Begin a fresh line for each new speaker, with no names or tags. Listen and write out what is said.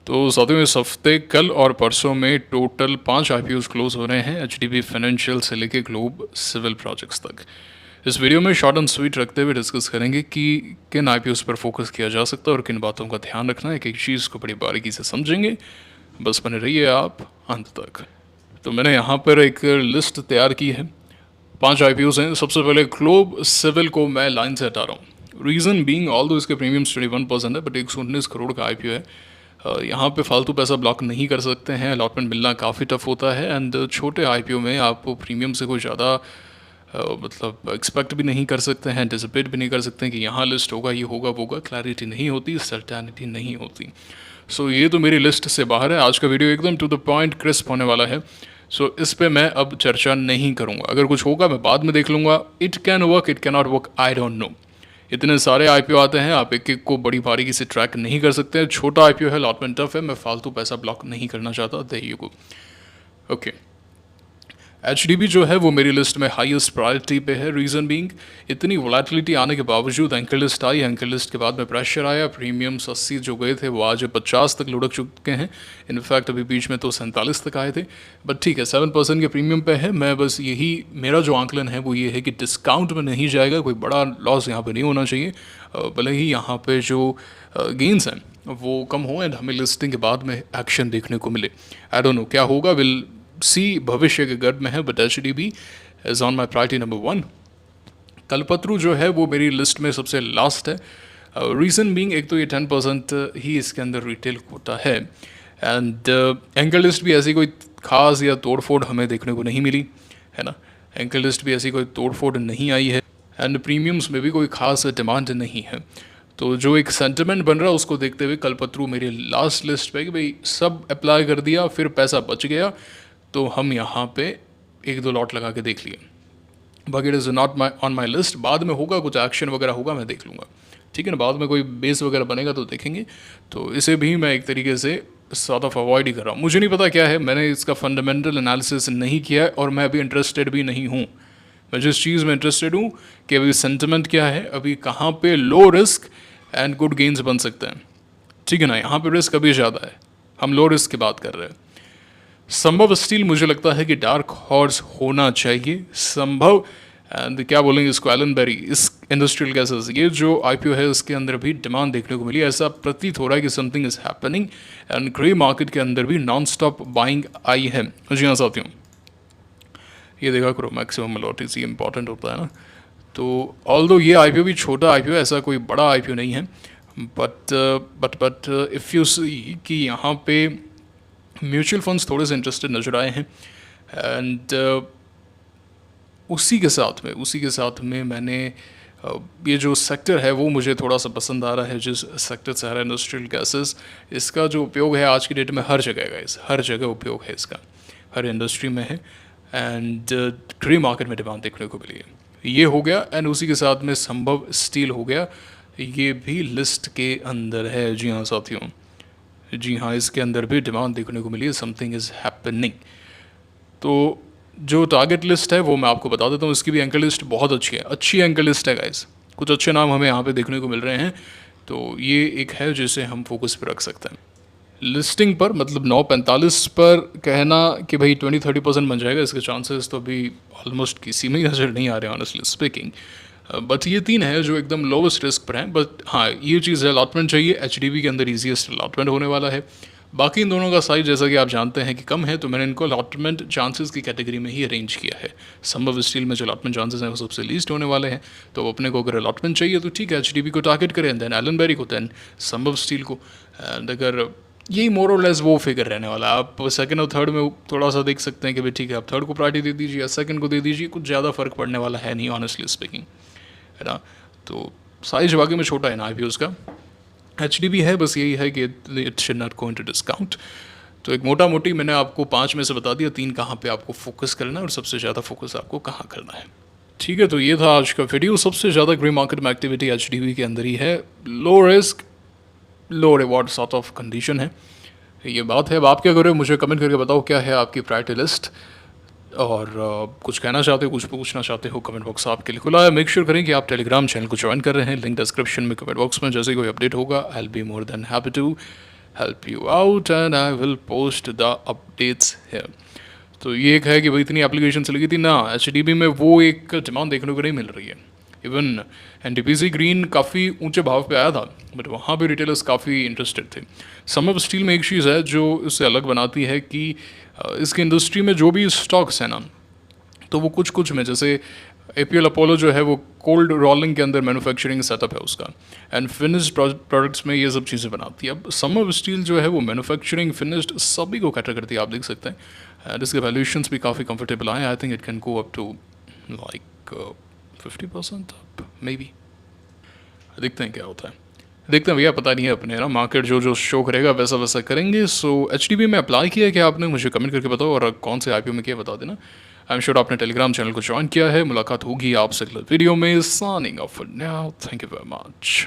तो साथियों इस हफ्ते कल और परसों में टोटल 5 आईपीओस क्लोज हो रहे हैं एचडीबी फाइनेंशियल से लेके ग्लोब सिविल प्रोजेक्ट्स तक। इस वीडियो में शॉर्ट एंड स्वीट रखते हुए डिस्कस करेंगे कि किन आईपीओस पर फोकस किया जा सकता है और किन बातों का ध्यान रखना है। एक एक चीज़ को बड़ी बारीकी से समझेंगे, बस बने रहिए आप अंत तक। तो मैंने यहाँ पर एक लिस्ट तैयार की है। 5 आईपीओस हैं। सबसे पहले ग्लोब सिविल को मैं लाइन से हटा रहा हूँ। रीज़न बीइंग ऑल दो इसके प्रीमियम्स 21% है, बट 119 करोड़ का आईपीओ है। यहाँ पे फालतू पैसा ब्लॉक नहीं कर सकते हैं, अलॉटमेंट मिलना काफ़ी टफ होता है। एंड छोटे आईपीओ में आप प्रीमियम से कोई ज़्यादा मतलब एक्सपेक्ट भी नहीं कर सकते हैं, एंटिसिपेट भी नहीं कर सकते हैं कि यहाँ लिस्ट होगा, ये होगा, वो होगा। क्लैरिटी नहीं होती, सर्टेनिटी नहीं होती। सो ये तो मेरी लिस्ट से बाहर है। आज का वीडियो एकदम टू द पॉइंट क्रिस्प होने वाला है। सो इस पे मैं अब चर्चा नहीं करूँगा। अगर कुछ होगा मैं बाद में देख लूँगा। It can work, it can not work, I don't know. इतने सारे आईपीओ आते हैं, आप एक एक को बड़ी बारीकी से ट्रैक नहीं कर सकते। छोटा आईपीओ है, अलॉटमेंट टफ है, मैं फालतू पैसा ब्लॉक नहीं करना चाहता। There you go. Okay, HDB जो है वो मेरी लिस्ट में हाईएस्ट प्रायोरिटी पे है। रीज़न बीइंग इतनी वोलेटिलिटी आने के बावजूद एंकर लिस्ट आई, एंकर लिस्ट के बाद में प्रेशर आया, प्रीमियम्स 80 जो गए थे वो आज 50 तक लुढ़क चुके हैं। इनफैक्ट अभी बीच में तो 47 तक आए थे। बट ठीक है, 7% के प्रीमियम पे है। मैं बस यही, मेरा जो आंकलन है वो ये है कि डिस्काउंट में नहीं जाएगा, कोई बड़ा लॉस यहाँ पर नहीं होना चाहिए। भले ही यहाँ पे जो गेंस हैं वो कम हो एंड हमें लिस्टिंग के बाद में एक्शन देखने को मिले। आई डोंट नो क्या होगा, विल सी, भविष्य के गर्भ में है। But HDB is on my priority number 1। Kalpataru जो है वो मेरी लिस्ट में सबसे लास्ट है। रीज़न बीइंग एक तो ये 10% ही इसके अंदर रिटेल कोटा है। एंड एंकर लिस्ट भी ऐसी कोई खास या तोड़फोड़ हमें देखने को नहीं मिली है ना। एंकर लिस्ट भी ऐसी कोई तोड़फोड़ नहीं आई है एंड प्रीमियम्स में भी कोई खास डिमांड नहीं है। तो जो एक सेंटिमेंट बन रहा है उसको देखते हुए कल्पतरू मेरी लास्ट लिस्ट पे कि भाई सब अप्लाई कर दिया, फिर पैसा बच गया तो हम यहाँ पे 1-2 लॉट लगा के देख लिए। बाकी it is not my on my list. बाद में होगा, कुछ एक्शन वगैरह होगा, मैं देख लूँगा। ठीक है ना, बाद में कोई बेस वगैरह बनेगा तो देखेंगे। तो इसे भी मैं एक तरीके से सॉर्ट ऑफ अवॉइड ही कर रहा हूँ। मुझे नहीं पता क्या है, मैंने इसका फंडामेंटल एनालिसिस नहीं किया है और मैं अभी इंटरेस्टेड भी नहीं हूँ। मैं जिस चीज़ में इंटरेस्टेड हूँ कि अभी सेंटिमेंट क्या है, अभी कहाँ पे low risk and good gains बन सकते हैं। ठीक है ना, यहाँ पे रिस्क अभी ज़्यादा है, हम लो रिस्क की बात कर रहे हैं। संभव स्टील मुझे लगता है कि डार्क हॉर्स होना चाहिए। संभव एंड क्या बोलेंगे इसको, एलन बेरी, इस इंडस्ट्रियल गैसेस, ये जो आईपीओ है उसके अंदर भी डिमांड देखने को मिली। ऐसा प्रतीत हो रहा है कि something is happening and grey market के अंदर भी नॉन स्टॉप बाइंग आई है। जी हाँ साथियों, ये देखा करो, मैक्सिमम अलॉटिस, ये इंपॉर्टेंट होता है ना। तो ऑल्दो ये आईपीओ भी छोटा आईपीओ, ऐसा कोई बड़ा आईपीओ नहीं है। बट इफ़ यू सी कि यहाँ पे म्यूचुअल फंड्स थोड़े से इंटरेस्टेड नज़र आए हैं एंड उसी के साथ में मैंने ये जो सेक्टर है वो मुझे थोड़ा सा पसंद आ रहा है। जिस सेक्टर से हर इंडस्ट्रियल गैसेस, इसका जो उपयोग है आज की डेट में हर जगह है गाइस, हर जगह उपयोग है इसका, हर इंडस्ट्री में है। एंड ग्रे मार्केट में डिमांड देखने को मिली है, ये हो गया। एंड उसी के साथ में संभव स्टील हो गया, ये भी लिस्ट के अंदर है। जी हाँ साथियों, जी हाँ, इसके अंदर भी डिमांड देखने को मिली है, समथिंग इज़ हैपनिंग। तो जो टारगेट लिस्ट है वो मैं आपको बता देता हूँ, इसकी भी एंकर लिस्ट बहुत अच्छी है, अच्छी एंकर लिस्ट है गाइस। कुछ अच्छे नाम हमें यहाँ पे देखने को मिल रहे हैं, तो ये एक है जिसे हम फोकस पे रख सकते हैं। लिस्टिंग पर मतलब 9:45 पर कहना कि भाई 20-30% बन जाएगा, इसके चांसेस तो अभी ऑलमोस्ट किसी में ही नजर नहीं आ रहे ऑनेस्टली स्पीकिंग। बट ये 3 है जो एकदम लोवेस्ट रिस्क पर हैं। बट हाँ, ये चीज़ है, अलॉटमेंट चाहिए। एचडीबी के अंदर ईजीएस्ट अलॉटमेंट होने वाला है। बाकी इन दोनों का साइज जैसा कि आप जानते हैं कि कम है, तो मैंने इनको अलॉटमेंट चांसेस की कैटेगरी में ही अरेंज किया है। संभव स्टील में जो अलॉटमेंट चांसेस हैं वो सबसे लीस्ट होने वाले हैं। तो अपने को अगर अलॉटमेंट चाहिए तो ठीक है, एचडीबी को टारगेट करें, देन एलन बेरी को, देन संभव स्टील को। एंड अगर यही मोर और लेस वो फिगर रहने वाला है। आप सेकंड और थर्ड में थोड़ा सा देख सकते हैं कि भाई ठीक है, आप थर्ड को प्रायोरिटी दे दीजिए या सेकंड को दे दीजिए, कुछ ज़्यादा फर्क पड़ने वाला है नहीं ऑनेस्टली स्पीकिंग, है ना। तो साइज वाकई में छोटा है ना आईपीओ का। एचडीबी है, बस यही है कि it should not go into discount. तो एक मोटा मोटी मैंने आपको 5 में से बता दिया, 3 कहाँ पे आपको फोकस करना है और सबसे ज़्यादा फोकस आपको कहाँ करना है। ठीक है, तो ये था आज का वीडियो। सबसे ज़्यादा ग्रे मार्केट में एक्टिविटी एचडीबी के अंदर ही है। Low risk low reward sort of condition है, ये बात है। अब आप क्या करो, मुझे कमेंट करके बताओ क्या है आपकी प्रायोरिटी लिस्ट, और कुछ कहना चाहते हो, कुछ पूछना चाहते हो, कमेंट बॉक्स आपके लिए खुला है। मेक श्योर करें कि आप टेलीग्राम चैनल को ज्वाइन कर रहे हैं, लिंक डिस्क्रिप्शन में, कमेंट बॉक्स में। जैसे कोई अपडेट होगा I will be more than happy to help you out and I will post the updates here. तो ये एक है कि भाई इतनी एप्लीकेशन चली गई थी ना, एच में वो एक डिमांड देखने को नहीं मिल रही है. इवन एन ग्रीन काफ़ी ऊंचे भाव पे आया था, बट वहाँ पे रिटेलर्स काफ़ी इंटरेस्टेड थे. समर स्टील में एक चीज़ है जो इससे अलग बनाती है कि इसकी इंडस्ट्री में जो भी स्टॉक्स हैं ना, तो वो कुछ कुछ में, जैसे APL अपोलो जो है वो कोल्ड रोलिंग के अंदर मैन्युफैक्चरिंग सेटअप है उसका, एंड फिनिश्ड प्रोडक्ट्स में ये सब चीज़ें बनाती है. अब समर स्टील जो है वो मैन्युफैक्चरिंग फिनिश्ड सभी को कैटर करती है, आप देख सकते हैं. एंड इसके वैल्यूएशंस भी काफ़ी कंफर्टेबल आए. I think it can go up to like 50% up maybe. देखते हैं क्या होता है. देखते हैं भैया, पता नहीं है अपने ना, मार्केट जो जो शो करेगा वैसा वैसा करेंगे. सो HDB में अप्लाई किया है क्या आपने, मुझे कमेंट करके बताओ, और कौन से IPO में किया बता देना. आई एम श्योर आपने टेलीग्राम चैनल को ज्वाइन किया है. मुलाकात होगी आपसे अगले वीडियो में. Signing off for now, thank you very much.